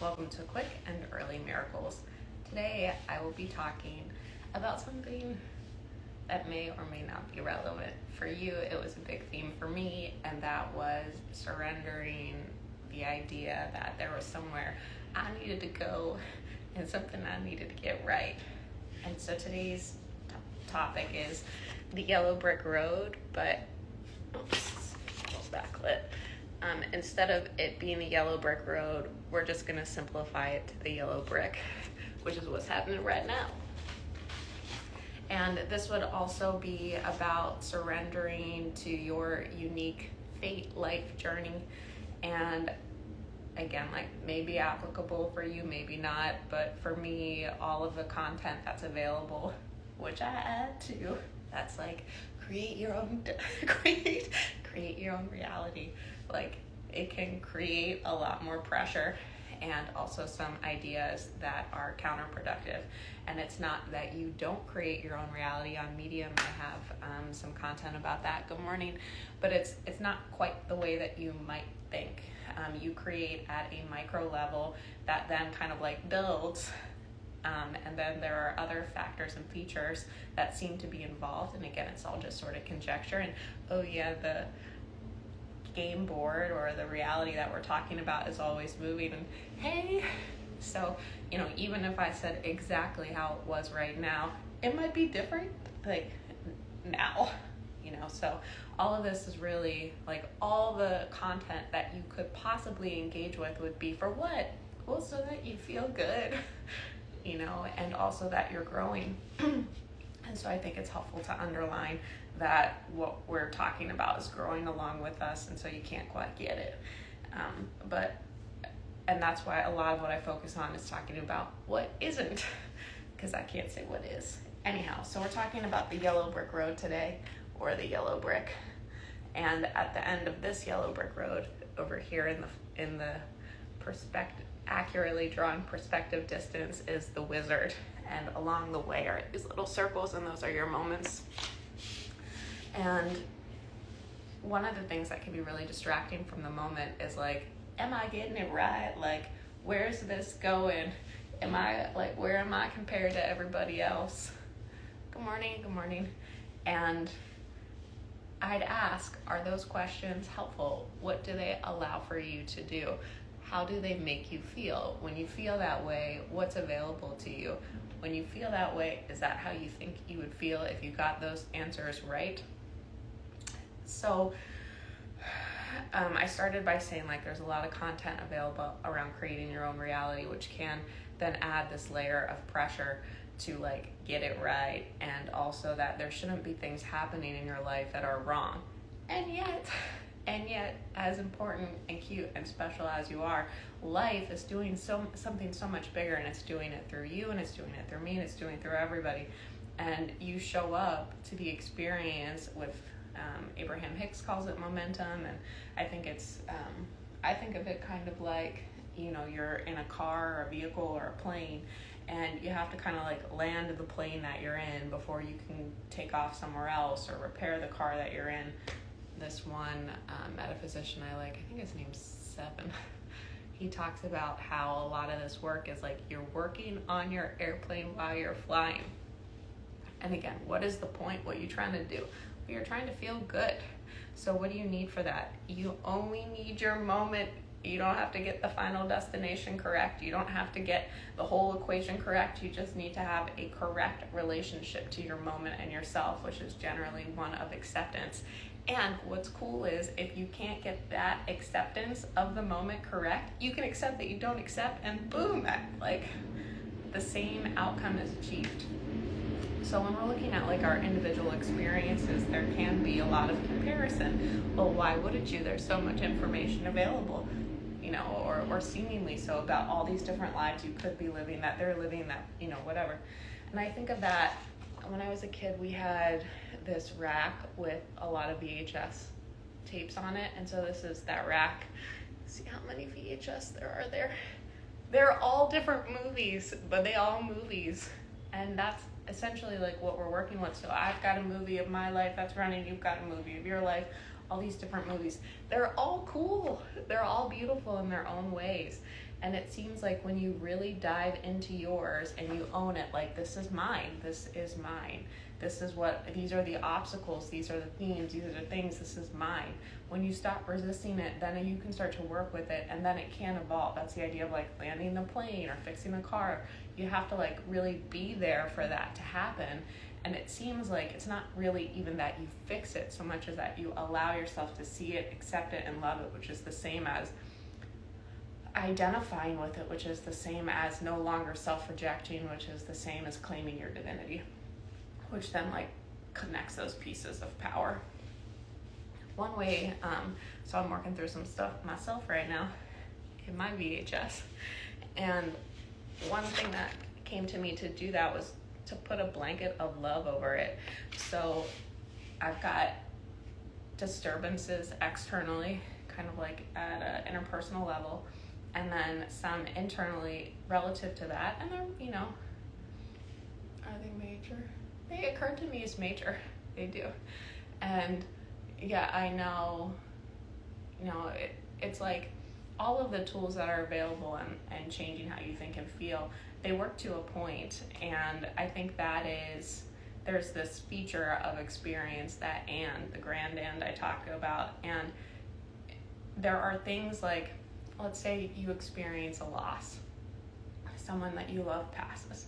Welcome to Quick and Early Miracles. Today I will be talking about something that may or may not be relevant for you. It was a big theme for me, and that was surrendering the idea that there was somewhere I needed to go and something I needed to get right. And so today's topic is the yellow brick road, but backlit. Instead of it being the yellow brick road, we're just going to simplify it to the yellow brick, which is what's happening right now. And this would also be about surrendering to your unique fate life journey. And again, like maybe applicable for you, maybe not, but for me, all of the content that's available, which I add to, that's like create your own reality. Like it can create a lot more pressure and also some ideas that are counterproductive. And it's not that you don't create your own reality. On Medium, I have some content about that. Good morning. But it's not quite the way that you might think. You create at a micro level that then kind of like builds. And then there are other factors and features that seem to be involved. And again, it's all just sort of conjecture. And the game board or the reality that we're talking about is always moving. And hey, so, even if I said exactly how it was right now, it might be different like now, so all of this is really like all the content that you could possibly engage with would be for what? Well, so that you feel good, and also that you're growing. And so I think it's helpful to underline that what we're talking about is growing along with us, and so you can't quite get it. And that's why a lot of what I focus on is talking about what isn't, because I can't say what is. Anyhow, so we're talking about the yellow brick road today, or the yellow brick. And at the end of this yellow brick road, over here in the perspective, accurately drawn perspective distance, is the wizard. And along the way are these little circles, and those are your moments. And one of the things that can be really distracting from the moment is like, am I getting it right? Like, where's this going? Where am I compared to everybody else? Good morning. And I'd ask, are those questions helpful? What do they allow for you to do? How do they make you feel? When you feel that way, what's available to you? When you feel that way, is that how you think you would feel if you got those answers right? So I started by saying there's a lot of content available around creating your own reality, which can then add this layer of pressure to get it right, and also that there shouldn't be things happening in your life that are wrong. And yet, as important and cute and special as you are, life is doing something so much bigger, and it's doing it through you, and it's doing it through me, and it's doing it through everybody. And you show up to the experience with Abraham Hicks calls it momentum, and I think of it kind of like, you're in a car or a vehicle or a plane, and you have to kind of land the plane that you're in before you can take off somewhere else or repair the car that you're in. This one metaphysician I think his name's Seven, he talks about how a lot of this work is you're working on your airplane while you're flying. And again, what is the point? What are you trying to do? You're trying to feel good. So what do you need for that? You only need your moment. You don't have to get the final destination correct. You don't have to get the whole equation correct. You just need to have a correct relationship to your moment and yourself, which is generally one of acceptance. And what's cool is if you can't get that acceptance of the moment correct, you can accept that you don't accept, and boom, the same outcome is achieved. So when we're looking at our individual experiences, there can be a lot of comparison. Well, why wouldn't you? There's so much information available, or seemingly so, about all these different lives you could be living, that they're living, that, whatever. And I think of that, when I was a kid, we had this rack with a lot of VHS tapes on it. And so this is that rack. See how many VHS there are there? They're all different movies, but they all movies. And that's essentially what we're working with. So I've got a movie of my life that's running, you've got a movie of your life, all these different movies. They're all cool. They're all beautiful in their own ways. And it seems like when you really dive into yours and you own it, like, this is mine, this is mine, this is what, these are the obstacles, these are the themes, these are the things, this is mine. When you stop resisting it, then you can start to work with it, and then it can evolve. That's the idea of like landing the plane or fixing the car. You have to like really be there for that to happen. And it seems like it's not really even that you fix it so much as that you allow yourself to see it, accept it, and love it, which is the same as identifying with it, which is the same as no longer self-rejecting, which is the same as claiming your divinity, which then like connects those pieces of power. One way, so I'm working through some stuff myself right now in my VHS, and one thing that came to me to do that was to put a blanket of love over it. So I've got disturbances externally, kind of like at an interpersonal level, and then some internally relative to that, and they're, you know, are they major? They occur to me as major. They do. And yeah, I know, you know, it's like all of the tools that are available and changing how you think and feel, they work to a point. And I think that is, there's this feature of experience, that and, the grand and I talk about. And there are things like, let's say you experience a loss, someone that you love passes.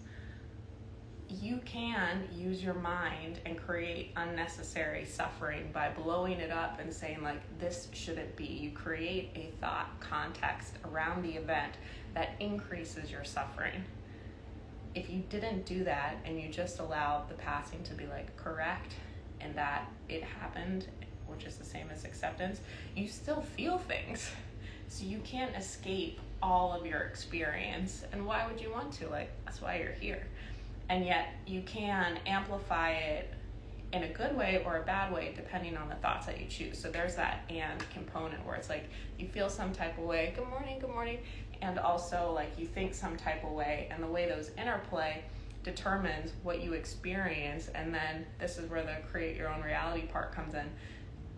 You can use your mind and create unnecessary suffering by blowing it up and saying like, this shouldn't be. You create a thought context around the event that increases your suffering. If you didn't do that and you just allowed the passing to be like correct and that it happened, which is the same as acceptance, you still feel things. So you can't escape all of your experience. And why would you want to? Like, that's why you're here. And yet you can amplify it in a good way or a bad way, depending on the thoughts that you choose. So there's that and component where it's like you feel some type of way, good morning, and also like you think some type of way, and the way those interplay determines what you experience. And then this is where the create your own reality part comes in.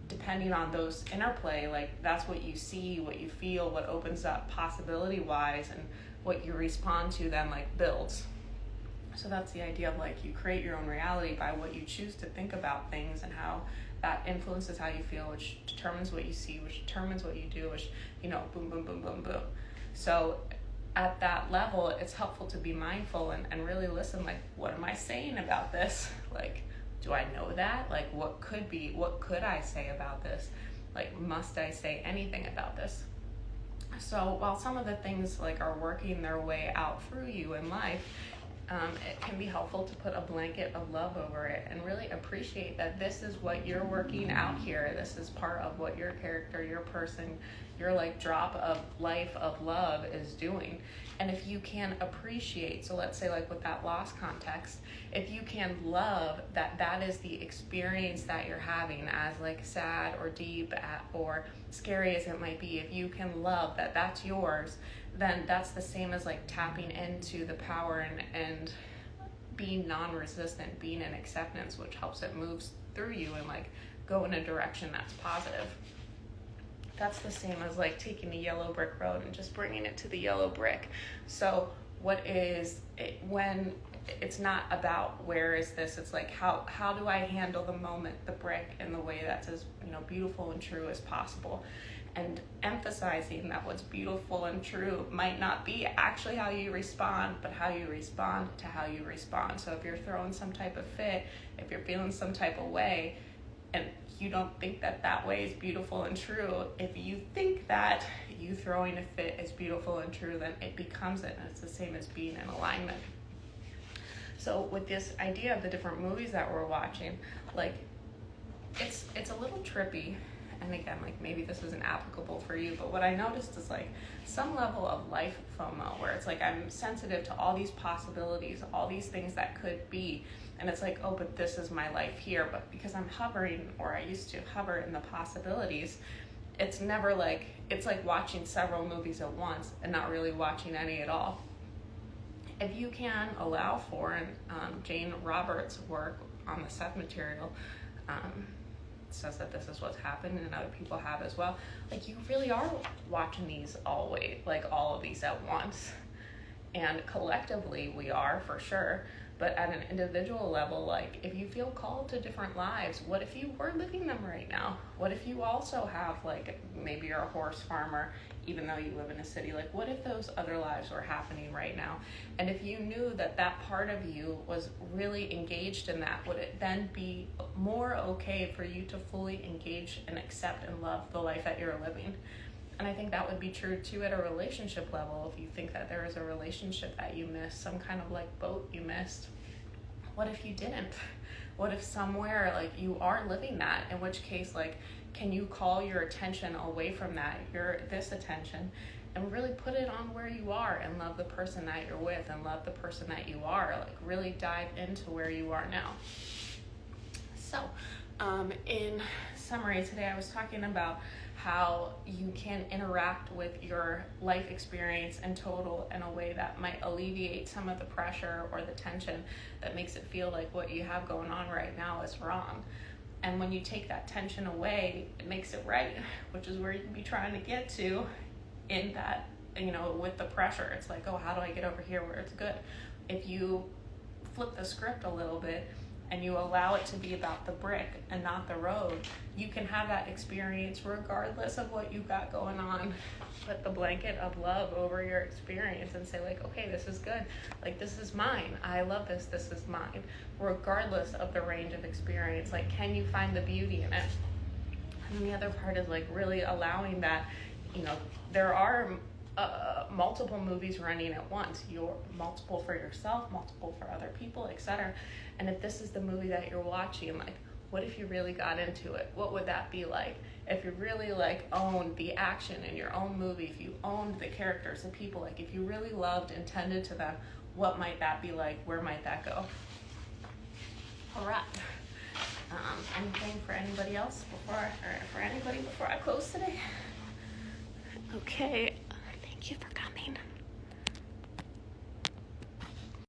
Depending on those interplay, like that's what you see, what you feel, what opens up possibility wise, and what you respond to then like builds. So that's the idea of like you create your own reality by what you choose to think about things, and how that influences how you feel, which determines what you see, which determines what you do, which, you know, boom, boom, boom, boom, boom. So at that level, it's helpful to be mindful and really listen, like, what am I saying about this? Like, do I know that? Like, what could I say about this? Like, must I say anything about this? So while some of the things like are working their way out through you in life, it can be helpful to put a blanket of love over it and really appreciate that this is what you're working out here. This is part of what your character, your person, your like drop of life of love is doing. And if you can appreciate, so let's say like with that loss context, if you can love that that is the experience that you're having, as like sad or deep or scary as it might be, if you can love that that's yours, then that's the same as like tapping into the power and being non-resistant, being in acceptance, which helps it move through you and like go in a direction that's positive. That's the same as like taking the yellow brick road and just bringing it to the yellow brick. So what is it, when it's not about where is this, it's like how do I handle the moment, the brick, in the way that's as, you know, beautiful and true as possible. And emphasizing that what's beautiful and true might not be actually how you respond, but how you respond to how you respond. So if you're throwing some type of fit, if you're feeling some type of way, and you don't think that that way is beautiful and true, if you think that you throwing a fit is beautiful and true, then it becomes it, and it's the same as being in alignment. So with this idea of the different movies that we're watching, like it's a little trippy. And again, like maybe this isn't applicable for you, but what I noticed is like some level of life FOMO, where it's like I'm sensitive to all these possibilities, all these things that could be. And it's like, oh, but this is my life here. But because I'm hovering, or I used to hover in the possibilities, it's never like, it's like watching several movies at once and not really watching any at all. If you can allow for, and Jane Roberts' work on the Seth material, says that this is what's happened and other people have as well. Like, you really are watching these all of these at once. And collectively we are, for sure. But at an individual level, like, if you feel called to different lives, what if you were living them right now? What if you also have, like, maybe you're a horse farmer, even though you live in a city? Like, what if those other lives were happening right now? And if you knew that that part of you was really engaged in that, would it then be more okay for you to fully engage and accept and love the life that you're living? And I think that would be true too at a relationship level. If you think that there is a relationship that you missed, some kind of like boat you missed, what if you didn't? What if somewhere like you are living that? In which case, like, can you call your attention away from that, this attention, and really put it on where you are and love the person that you're with and love the person that you are? Like, really dive into where you are now. So, in summary, today I was talking about how you can interact with your life experience in total in a way that might alleviate some of the pressure or the tension that makes it feel like what you have going on right now is wrong. And when you take that tension away, it makes it right, which is where you can be trying to get to in that, with the pressure. It's like, oh, how do I get over here where it's good? If you flip the script a little bit and you allow it to be about the brick and not the road, you can have that experience regardless of what you've got going on. Put the blanket of love over your experience and say, like, okay, this is good. Like, this is mine. I love this. This is mine. Regardless of the range of experience, like, can you find the beauty in it? And then the other part is, like, really allowing that, there are multiple movies running at once. You're multiple for yourself, multiple for other people, etc. And if this is the movie that you're watching, like, what if you really got into it? What would that be like? If you really like owned the action in your own movie, if you owned the characters, the people, like if you really loved and tended to them, what might that be like? Where might that go? All right. Anything for anybody else before I close today? Okay. Thank you for coming.